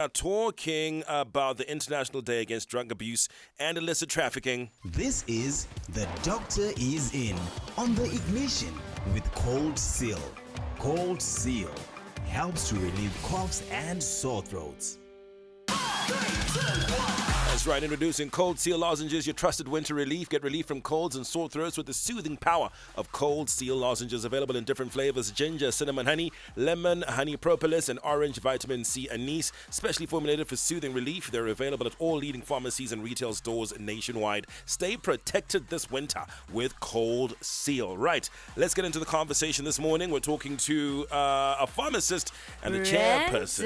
Talking about the International Day Against Drug Abuse and Illicit Trafficking. This is The Doctor Is In on the Ignition with Cold Seal. Cold Seal helps to relieve coughs and sore throats. That's right, introducing Cold Seal lozenges, your trusted winter relief. Get relief from colds and sore throats with the soothing power of Cold Seal lozenges, available in different flavors: ginger, cinnamon, honey, lemon, honey propolis, and orange vitamin C anise. Specially formulated for soothing relief. They're available at all leading pharmacies and retail stores nationwide. Stay protected this winter with Cold Seal. Right, let's get into the conversation this morning. We're talking to a pharmacist and the chairperson.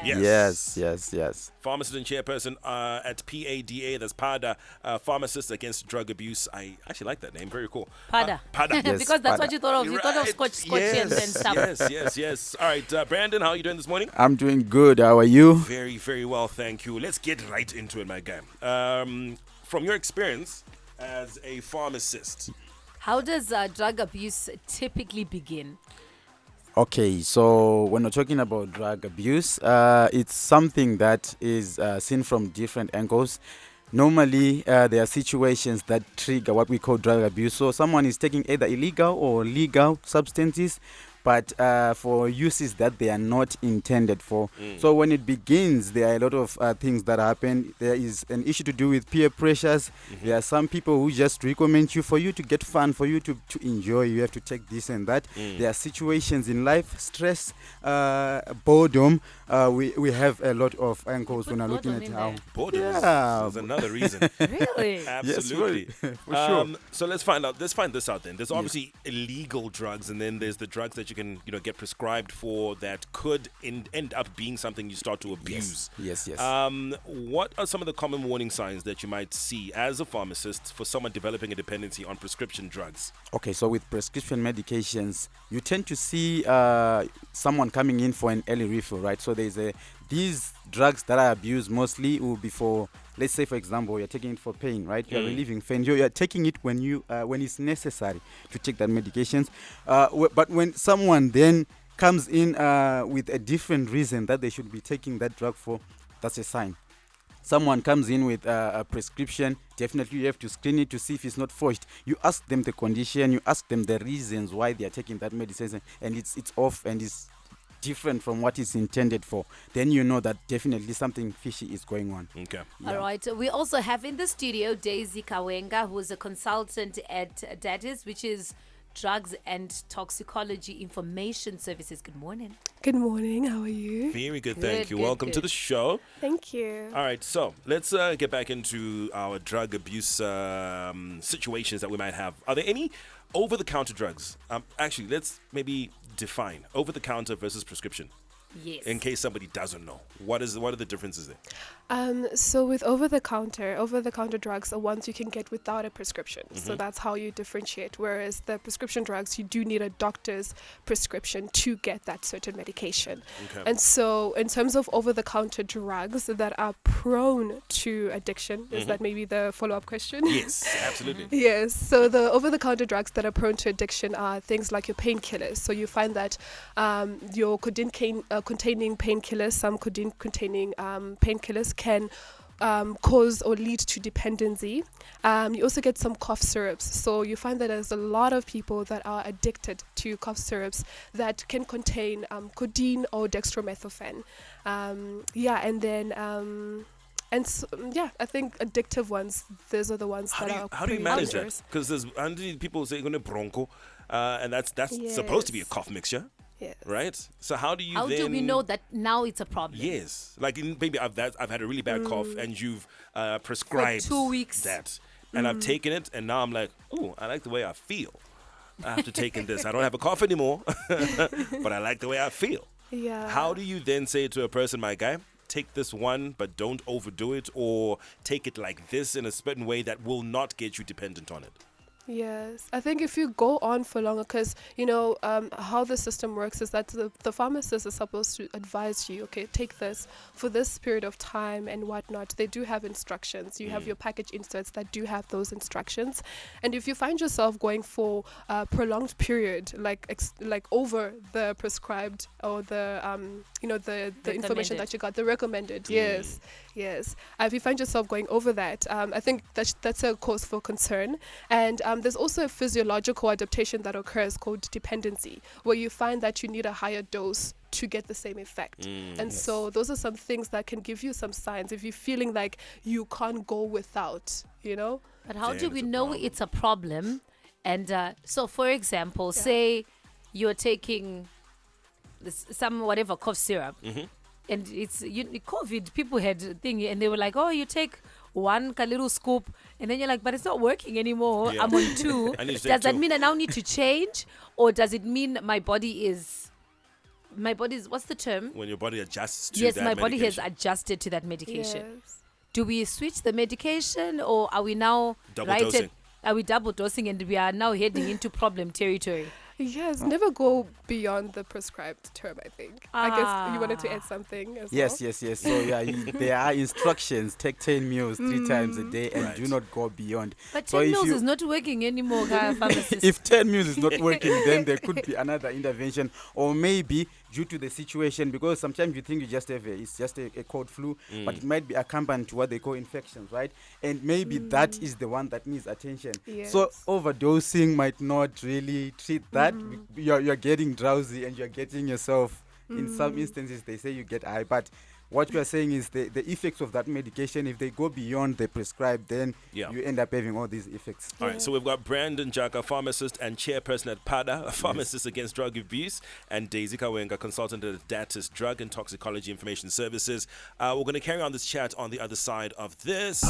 Yes. Pharmacist and chairperson at PADA, that's PADA, Pharmacists Against Drug Abuse. I actually like that name, very cool. PADA. PADA. Yes, Because that's PADA. what you thought of. You thought of Scotchians and stuff. Yes. All right, Brandon, how are you doing this morning? I'm doing good. How are you? Very, very well, thank you. Let's get right into it, my guy. From your experience as a pharmacist. How does drug abuse typically begin? Okay, so when we're talking about drug abuse, it's something that is seen from different angles. Normally, there are situations that trigger what we call drug abuse. So someone is taking either illegal or legal substances, but for uses that they are not intended for. So when it begins, there are a lot of things that happen. There is an issue to do with peer pressures. There are some people who just recommend you for you to get fun, for you to enjoy. You have to take this and that. There are situations in life, stress, boredom. We have a lot of angles when we're looking at how. Boredom is another reason. Really? Absolutely. Yes, for sure. So let's find this out then. There's obviously illegal drugs, and then there's the drugs that you can get prescribed for that could end up being something you start to abuse. Yes. What are some of the common warning signs that you might see as a pharmacist for someone developing a dependency on prescription drugs? Okay, so with prescription medications, you tend to see someone coming in for an early refill, right? So these drugs that are abused mostly will be for, let's say, for example, you're taking it for pain, right? You're relieving pain. You're taking it when it's necessary to take that medications. But when someone then comes in with a different reason that they should be taking that drug for, that's a sign. Someone comes in with a prescription, definitely you have to screen it to see if it's not forged. You ask them the condition, you ask them the reasons why they are taking that medicine, and it's off and it's different from what it's intended for. Then you know that definitely something fishy is going on. Okay. All right. We also have in the studio Daisy Kahwenga, who is a consultant at DaTIS, which is Drugs and Toxicology Information Services. Good morning. Good morning. How are you? Very good, thank you. Good, Welcome to good. the show. Thank you. All right, so let's get back into our drug abuse situations that we might have. Are there any over-the-counter drugs? Actually, let's maybe define over-the-counter versus prescription. Yes. In case somebody doesn't know, what are the differences there? So with over-the-counter drugs are ones you can get without a prescription. So that's how you differentiate. Whereas the prescription drugs, you do need a doctor's prescription to get that certain medication. Okay. And so in terms of over-the-counter drugs that are prone to addiction, is that maybe the follow-up question? Yes, absolutely. Yes, so the over-the-counter drugs that are prone to addiction are things like your painkillers. So you find that your containing painkillers, some codeine containing painkillers can cause or lead to dependency. You also get some cough syrups. So you find that there's a lot of people that are addicted to cough syrups that can contain codeine or dextromethorphan. I think addictive ones, those are the ones How do you manage that? Because there's people say you're going to bronco, and that's supposed to be a cough mixture. Yes. Right? So how do do we know that now it's a problem? Yes. Like maybe I've had a really bad cough and you've prescribed For 2 weeks. that. And I've taken it and now I'm like, oh, I like the way I feel after taking this. I don't have a cough anymore, but I like the way I feel. Yeah. How do you then say to a person, my guy, take this one, but don't overdo it, or take it like this in a certain way that will not get you dependent on it? Yes, I think if you go on for longer, because how the system works is that the pharmacist is supposed to advise you, okay, take this for this period of time and whatnot. They do have instructions. You have your package inserts that do have those instructions, and if you find yourself going for a prolonged period, like over the prescribed or the the information that you got, the recommended, yes. If you find yourself going over that, I think that's a cause for concern, and there's also a physiological adaptation that occurs called dependency, where you find that you need a higher dose to get the same effect. So those are some things that can give you some signs if you're feeling like you can't go without, But how do we know it's a problem? And so, for example, say you're taking some whatever cough syrup, and it's COVID. People had a thing, and they were like, "Oh, you take one little scoop," and then you're like, "But it's not working anymore. I'm on 2." Does that mean I now need to change, or does it mean my body is what's the term? When your body adjusts to yes, that my body medication. has adjusted to that medication. Yes. Do we switch the medication, or are we now Double-dosing? Are we double dosing, and we are now heading into problem territory? Yes, never go beyond the prescribed term, I think. I guess you wanted to add something as well. Yes. So there are instructions. Take 10 meals 3 times a day and do not go beyond. But So 10 if meals you- is not working anymore, pharmacist. If 10 meals is not working, then there could be another intervention, or maybe due to the situation, because sometimes you think you just have it's just a cold flu, but it might be accompanied to what they call infections, right? And maybe that is the one that needs attention. Yes. So overdosing might not really treat that. You're getting drowsy and you're getting yourself, in some instances they say you get high, but what you are saying is the effects of that medication, if they go beyond the prescribed, then you end up having all these effects. All right, so we've got Brandon Jaka, pharmacist and chairperson at PADA, a Pharmacists Against Drug Abuse, and Daisy Kahwenga, consultant at DaTIS, Drug and Toxicology Information Services. We're going to carry on this chat on the other side of this.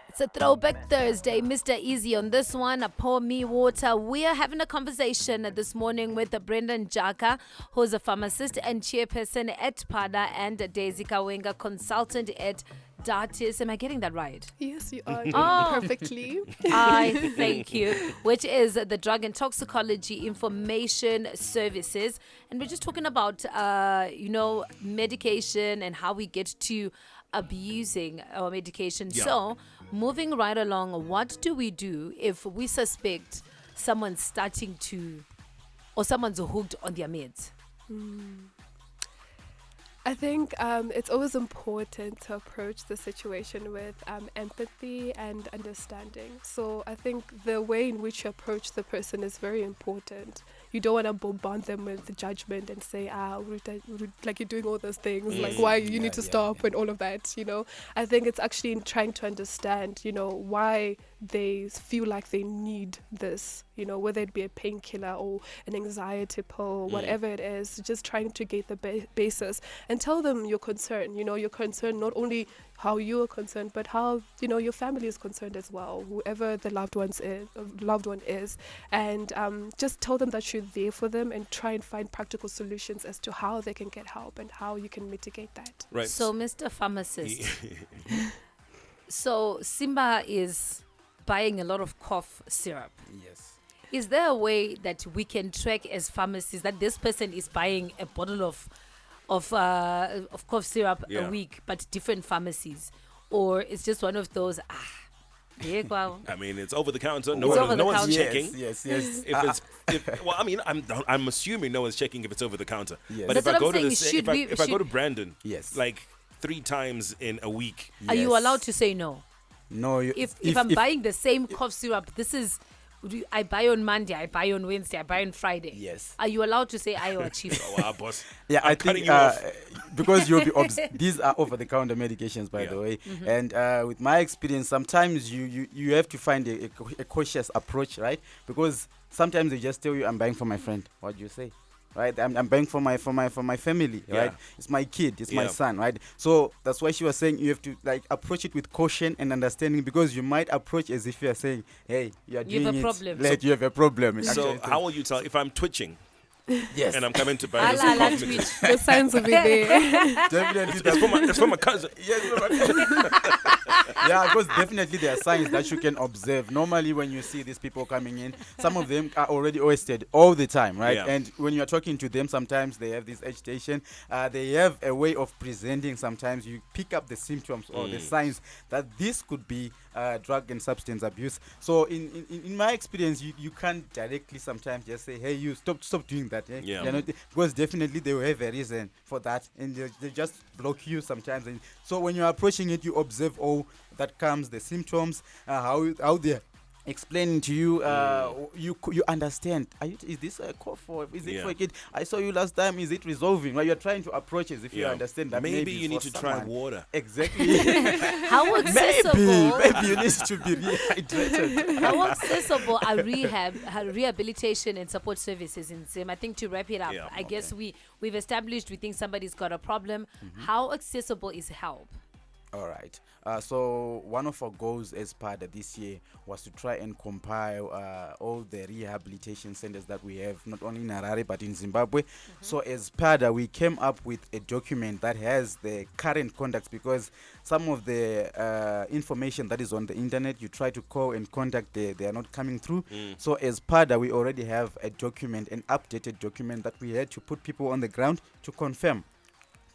It's a throwback Thursday. Mr. Easy on this one. Pour me water. We are having a conversation this morning with Brandon Jaka, who's a pharmacist and chairperson at PADA, and Daisy Kahwenga, consultant at DaTIS. Am I getting that right? Yes, you are doing Oh. perfectly. I thank you. Which is the Drug and Toxicology Information Services. And we're just talking about, medication and how we get to abusing our medication. Yeah. So, moving right along, what do we do if we suspect someone's starting to, or someone's hooked on their meds? I think it's always important to approach the situation with empathy and understanding. So I think the way in which you approach the person is very important. You don't want to bombard them with judgment and say, like you're doing all those things, like why you need to stop and all of that, I think it's actually in trying to understand, why they feel like they need this, whether it be a painkiller or an anxiety pill, whatever it is, just trying to get the basis and tell them your concern, you're concerned not only how you are concerned, but how, your family is concerned as well, whoever the loved one is, and just tell them that you're there for them and try and find practical solutions as to how they can get help and how you can mitigate that. Right. So, Mr. Pharmacist, so Simba is buying a lot of cough syrup. Yes. Is there a way that we can track as pharmacists that this person is buying a bottle of cough syrup a week, but different pharmacies, or it's just one of those? Well, I mean, it's over the counter. No over the one's counter. checking. Yes. I'm assuming no one's checking if it's over the counter. Yes. But That's if I what go I'm to saying. if I go to Brandon, Yes. like 3 times in a week, are you Yes. allowed to say no? No. If I'm buying the same cough syrup, this is, I buy on Monday, I buy on Wednesday, I buy on Friday. Yes. Are you allowed to say Iowa chief? oh, wow, boss. Yeah, I'm I cutting think you off. because you'll be these are over-the-counter medications, by the way. And with my experience, sometimes you have to find a cautious approach, right? Because sometimes they just tell you, "I'm buying for my friend." What do you say? Right, I'm buying for my family, right? It's my kid, it's my son, right? So that's why she was saying you have to approach it with caution and understanding, because you might approach as if you are saying, "Hey, you are doing have a it, problem." you have a problem." So how will you tell if I'm twitching? Yes. And I'm coming to buy Ala, this ala, cough mixture. The signs will be there. Definitely. It's for my cousin. Yeah, because definitely there are signs that you can observe. Normally, when you see these people coming in, some of them are already wasted all the time, right? Yeah. And when you're talking to them, sometimes they have this agitation. They have a way of presenting. Sometimes you pick up the symptoms or the signs that this could be drug and substance abuse. So, in my experience, you can't directly sometimes just say, "Hey, you stop doing that." Eh? Yeah. You're not, because definitely they will have a reason for that, and they just block you sometimes. And so when you're approaching it, you observe all that comes, the symptoms, how they're explaining to you, you understand. Is this a cough or is it for a kid? I saw you last time. Is it resolving? Well, you're trying to approach as if you understand that. Maybe it's you need for to try someone. water. Exactly. How accessible? maybe you need to be rehydrated. How accessible are rehabilitation and support services in Zim? I think to wrap it up, Yeah. I guess we've established we think somebody's got a problem. How accessible is help? All right. So one of our goals as PADA this year was to try and compile all the rehabilitation centers that we have, not only in Harare but in Zimbabwe. So as PADA, we came up with a document that has the current contacts, because some of the information that is on the internet, you try to call and contact, they are not coming through. So as PADA, we already have a document, an updated document that we had to put people on the ground to confirm.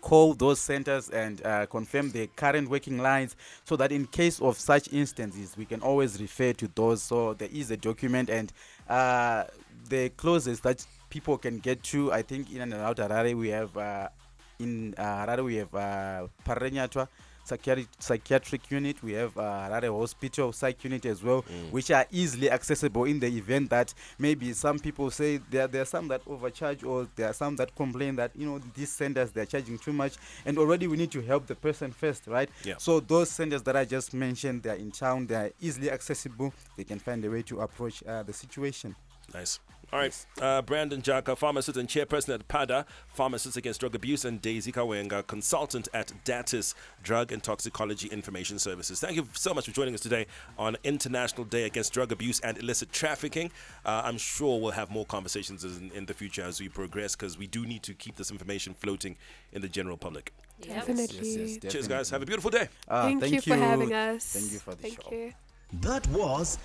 Call those centers and confirm the current working lines, so that in case of such instances, we can always refer to those. So there is a document, and the closest that people can get to, I think in and around Harare, we have Parenyatwa psychiatric unit, we have Harare Hospital psych unit as well, which are easily accessible in the event that maybe some people say there are some that overcharge, or there are some that complain that, these centers, they're charging too much, and already we need to help the person first, right? Yeah. So those centers that I just mentioned, they're in town, they're easily accessible, they can find a way to approach the situation. Nice. All right. Brandon Jaka, Pharmacist and Chairperson at PADA, Pharmacists Against Drug Abuse, and Daisy Kahwenga, Consultant at DaTIS, Drug and Toxicology Information Services. Thank you so much for joining us today on International Day Against Drug Abuse and Illicit Trafficking. I'm sure we'll have more conversations in the future as we progress, because we do need to keep this information floating in the general public. Definitely. Cheers, guys. Have a beautiful day. Thank you for having us. Thank you for the show. Thank you. That was